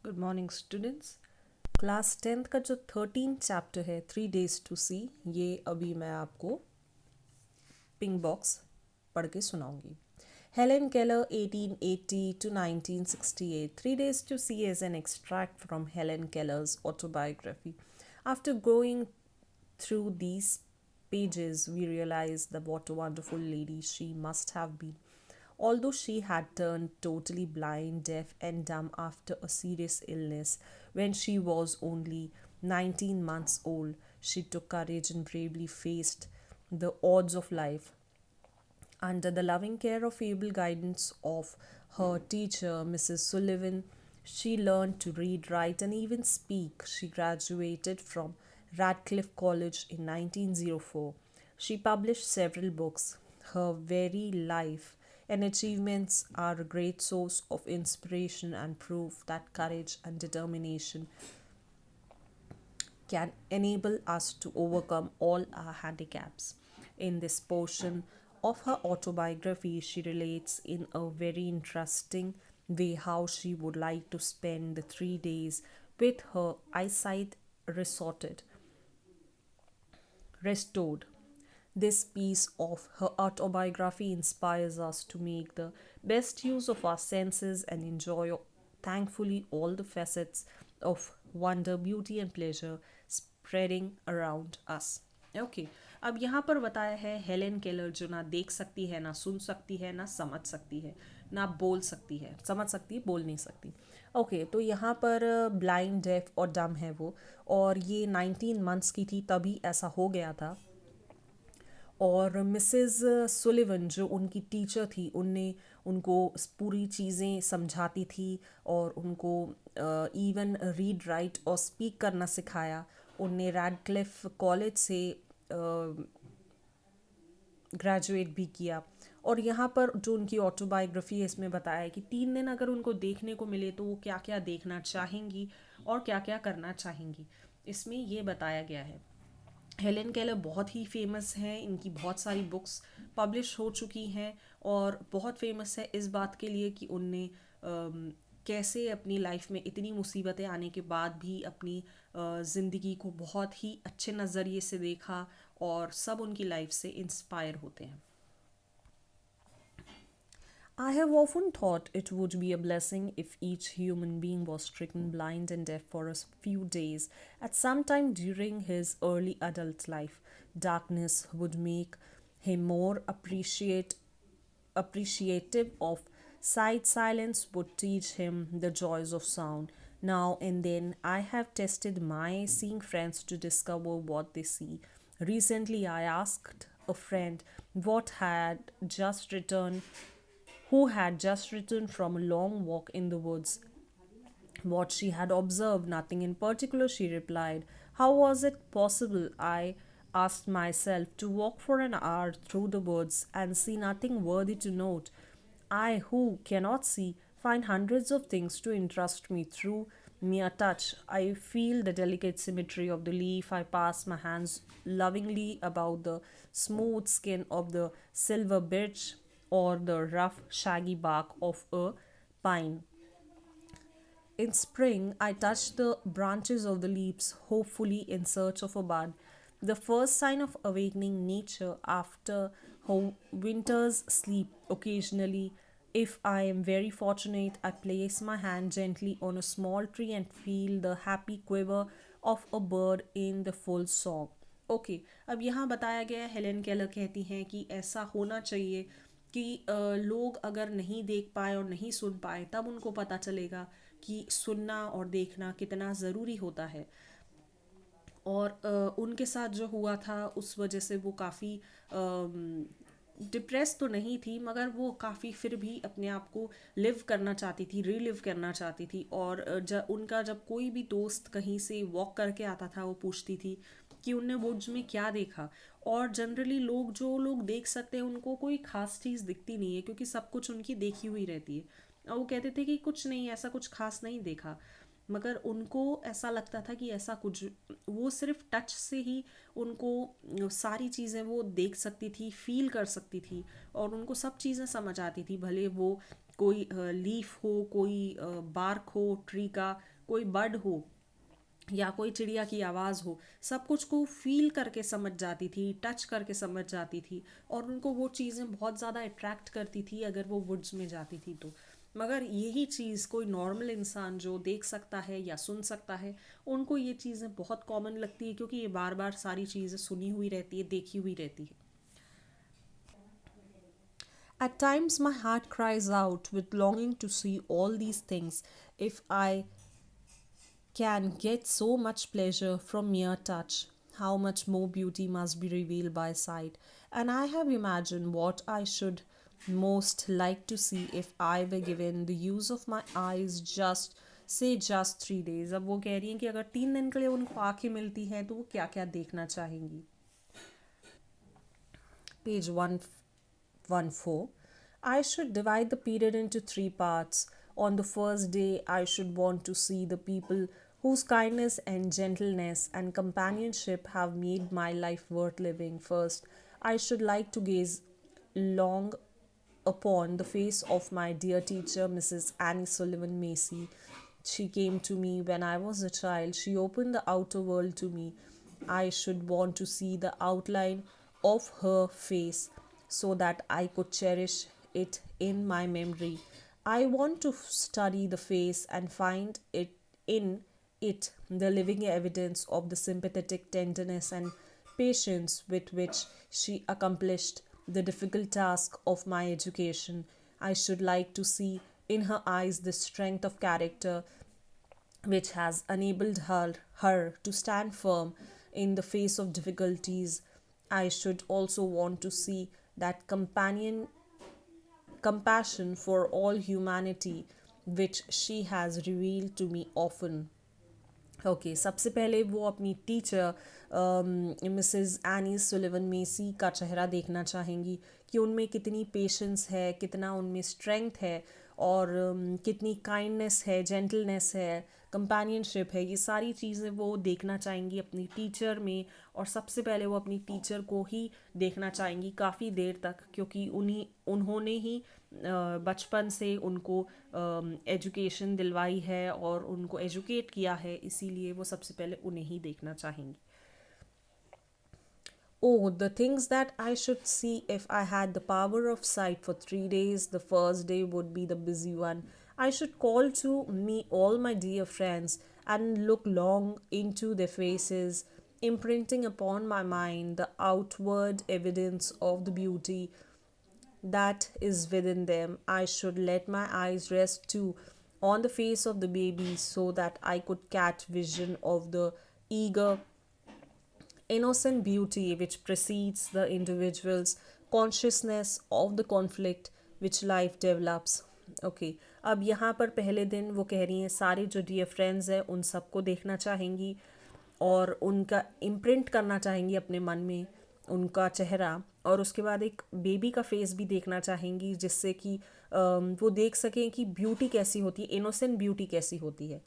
Good morning students. Class 10th का जो 13 chapter है 3 days to see, ये अभी मैं आपको पिंक बॉक्स पढ़ के सुनाऊंगी। Helen Keller 1880 to 1968. 3 days to see is an extract from Helen Keller's autobiography. After going through these pages, we realize that what a wonderful lady she must have been. Although she had turned totally blind, deaf, and dumb after a serious illness when she was only 19 months old, she took courage and bravely faced the odds of life. Under the loving care of able guidance of her teacher, Mrs. Sullivan, she learned to read, write, and even speak. She graduated from Radcliffe College in 1904. She published several books. Her very life and achievements are a great source of inspiration and proof that courage and determination can enable us to overcome all our handicaps. In this portion of her autobiography, she relates in a very interesting way how she would like to spend the 3 days with her eyesight restored. This piece of her autobiography inspires us to make the best use of our senses and enjoy thankfully all the facets of wonder, beauty, and pleasure spreading around us. Okay अब यहाँ पर बताया है Helen Keller जो ना देख सकती है, ना सुन सकती है, ना समझ सकती है, ना बोल सकती है। समझ सकती है, बोल नहीं सकती। ओके तो यहाँ पर ब्लाइंड, डेफ और डम है वो, और ये 19 months की थी तभी ऐसा हो गया था। और मिसेस सुलिवन जो उनकी टीचर थी, उनने उनको पूरी चीज़ें समझाती थी और उनको इवन रीड, राइट और स्पीक करना सिखाया। उनने रैडक्लिफ कॉलेज से ग्रेजुएट भी किया। और यहाँ पर जो उनकी ऑटोबायोग्राफी है इसमें बताया है कि 3 दिन अगर उनको देखने को मिले तो वो क्या क्या देखना चाहेंगी और क्या क्या करना चाहेंगी, इसमें ये बताया गया है। हेलेन केलर बहुत ही फेमस हैं, इनकी बहुत सारी बुक्स पब्लिश हो चुकी हैं और बहुत फेमस है इस बात के लिए कि उनने कैसे अपनी लाइफ में इतनी मुसीबतें आने के बाद भी अपनी ज़िंदगी को बहुत ही अच्छे नज़रिए से देखा और सब उनकी लाइफ से इंस्पायर होते हैं। I have often thought it would be a blessing if each human being was stricken blind and deaf for a few days at some time during his early adult life. Darkness would make him more appreciative of sight, silence would teach him the joys of sound. Now and then, I have tested my seeing friends to discover what they see. Recently, I asked a friend what had just returned who had just returned from a long walk in the woods what she had observed. Nothing in particular, she replied. How was it possible, I asked myself, to walk for an hour through the woods and see nothing worthy to note? I, who cannot see, find hundreds of things to interest me through mere touch. I feel the delicate symmetry of the leaf. I pass my hands lovingly about the smooth skin of the silver birch or the rough, shaggy bark of a pine. In spring, I touch the branches of the leaves, hopefully in search of a bud, the first sign of awakening nature after her winter's sleep. Occasionally, if I am very fortunate, I place my hand gently on a small tree and feel the happy quiver of a bird in the full song. Okay अब यहाँ बताया गया है, Helen Keller कहती हैं कि ऐसा होना चाहिए कि लोग अगर नहीं देख पाए और नहीं सुन पाए तब उनको पता चलेगा कि सुनना और देखना कितना ज़रूरी होता है। और उनके साथ जो हुआ था उस वजह से वो काफ़ी डिप्रेस तो नहीं थी, मगर वो काफ़ी फिर भी अपने आप को लिव करना चाहती थी, रीलिव करना चाहती थी। और उनका जब कोई भी दोस्त कहीं से वॉक करके आता था वो पूछती थी कि उनने वुड्स में क्या देखा। और जनरली लोग जो लोग देख सकते हैं उनको कोई खास चीज़ दिखती नहीं है क्योंकि सब कुछ उनकी देखी हुई रहती है। और वो कहते थे कि कुछ नहीं, ऐसा कुछ खास नहीं देखा, मगर उनको ऐसा लगता था कि ऐसा कुछ, वो सिर्फ टच से ही उनको सारी चीज़ें वो देख सकती थी, फील कर सकती थी और उनको सब चीज़ें समझ आती थी, भले वो कोई लीफ हो, कोई बार्क हो ट्री का, कोई बड हो, या कोई चिड़िया की आवाज़ हो, सब कुछ को फील करके समझ जाती थी, टच करके समझ जाती थी, और उनको वो चीज़ें बहुत ज़्यादा अट्रैक्ट करती थी अगर वो वुड्स में जाती थी तो। मगर यही चीज़ कोई नॉर्मल इंसान जो देख सकता है या सुन सकता है, उनको ये चीज़ें बहुत कॉमन लगती है, क्योंकि ये बार बार सारी चीज़ें सुनी हुई रहती है, देखी हुई रहती है। At times, my heart cries out with longing to see all these things. If I can get so much pleasure from mere touch, how much more beauty must be revealed by sight. And I have imagined what I should most like to see if I were given the use of my eyes just 3 days. अब वो कह रही हैं कि अगर 3 दिन के लिए उनको आंखें मिलती हैं तो वो क्या क्या देखना चाहेंगी. Page 114. I should divide the period into three parts. On the first day, I should want to see the people whose kindness and gentleness and companionship have made my life worth living. First, I should like to gaze long upon the face of my dear teacher, Mrs. Annie Sullivan Macy. She came to me when I was a child. She opened the outer world to me. I should want to see the outline of her face so that I could cherish it in my memory. I want to study the face and find it in it the living evidence of the sympathetic tenderness and patience with which she accomplished the difficult task of my education. I should like to see in her eyes the strength of character which has enabled her to stand firm in the face of difficulties. I should also want to see that compassion for all humanity which she has revealed to me often. Okay सबसे पहले वो अपनी teacher Mrs Annie Sullivan Macy का चेहरा देखना चाहेंगी कि उनमें कितनी पेशेंस है, कितना उनमें स्ट्रेंथ है, और कितनी काइंडनेस है, जेंटलनेस है, कंपेनियनशिप है, ये सारी चीज़ें वो देखना चाहेंगी अपनी टीचर में. और सबसे पहले वो अपनी टीचर को ही देखना चाहेंगी काफ़ी देर तक, क्योंकि उन्होंने ही बचपन से उनको एजुकेशन दिलवाई है और उनको एजुकेट किया है, इसीलिए वो सबसे पहले उन्हें ही देखना चाहेंगी. Oh, the things that I should see if I had the power of sight for 3 days. The first day would be the busy one. I should call to me all my dear friends and look long into their faces, imprinting upon my mind the outward evidence of the beauty that is within them. I should let my eyes rest too on the face of the baby so that I could catch vision of the eager innocent beauty which precedes the individual's consciousness of the conflict which life develops. Okay अब यहाँ पर पहले दिन वो कह रही हैं सारे जो डियर फ्रेंड्स हैं उन सबको देखना चाहेंगी और उनका इम्प्रिंट करना चाहेंगी अपने मन में उनका चेहरा, और उसके बाद एक बेबी का फेस भी देखना चाहेंगी जिससे कि वो देख सकें कि ब्यूटी कैसी होती है, इनोसेंट ब्यूटी कैसी होती है.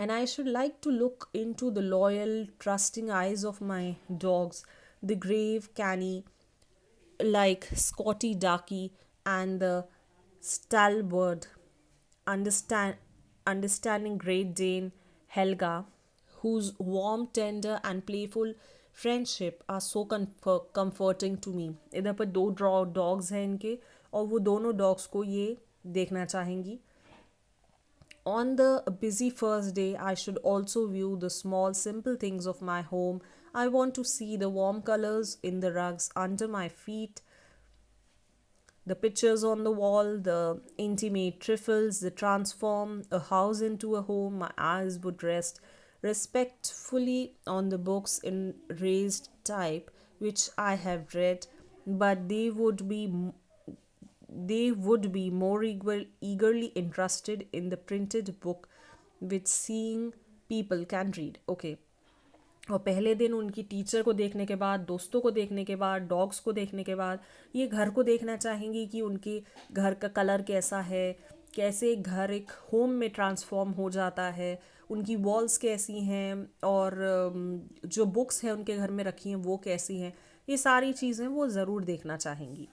And I should like to look into the loyal, trusting eyes of my dogs, the grave canny like Scotty Darky and the stalwart, understand, understanding Great Dane Helga, whose warm, tender, and playful friendship are so comforting to me. इधर पर दो dogs हैं इनके और वो दोनों dogs को ये देखना चाहेंगी. On the busy first day, I should also view the small, simple things of my home. I want to see the warm colors in the rugs under my feet, the pictures on the wall, the intimate trifles that transform a house into a home. My eyes would rest respectfully on the books in raised type which I have read, but they would be more eagerly interested in the printed book which seeing people can read. Okay. और पहले दिन उनकी teacher को देखने के बाद, दोस्तों को देखने के बाद, डॉग्स को देखने के बाद ये घर को देखना चाहेंगी कि उनके घर का कलर कैसा है, कैसे घर एक होम में ट्रांसफॉर्म हो जाता है, उनकी वॉल्स कैसी हैं, और जो बुक्स हैं उनके घर में रखी हैं वो कैसी हैं, ये सारी चीज़ें वो ज़रूर देखना चाहेंगी.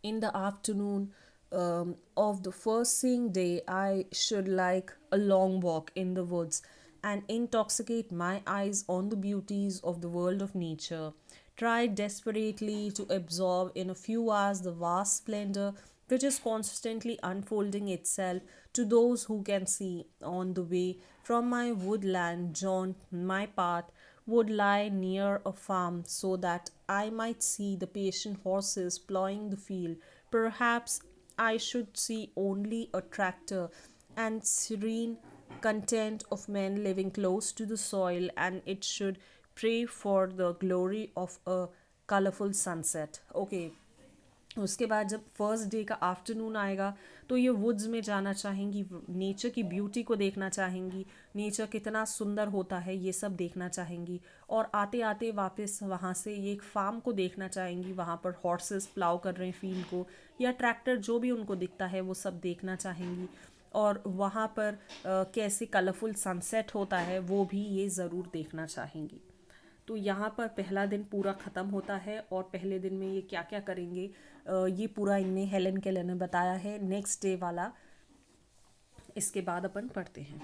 in the afternoon of the first seeing day, I should like a long walk in the woods and intoxicate my eyes on the beauties of the world of nature. Try desperately to absorb in a few hours the vast splendor which is constantly unfolding itself to those who can see. On the way from my woodland jaunt, my path would lie near a farm so that I might see the patient horses plowing the field. Perhaps I should see only a tractor and serene content of men living close to the soil, and it should pray for the glory of a colorful sunset. Okay, उसके बाद जब first day का afternoon आएगा तो ये woods में जाना चाहेंगी, नेचर की ब्यूटी को देखना चाहेंगी, नेचर कितना सुंदर होता है ये सब देखना चाहेंगी। और आते आते वापस वहाँ से ये एक फार्म को देखना चाहेंगी, वहाँ पर हॉर्सेस प्लाउ कर रहे हैं फील्ड को, या ट्रैक्टर जो भी उनको दिखता है वो सब देखना चाहेंगी। और वहाँ पर कैसे कलरफुल सनसेट होता है वो भी ये ज़रूर देखना चाहेंगी। तो यहाँ पर पहला दिन पूरा ख़त्म होता है और पहले दिन में ये क्या क्या करेंगे ये पूरा इनने हेलन केलर ने बताया है। नेक्स्ट डे वाला इसके बाद अपन पढ़ते हैं।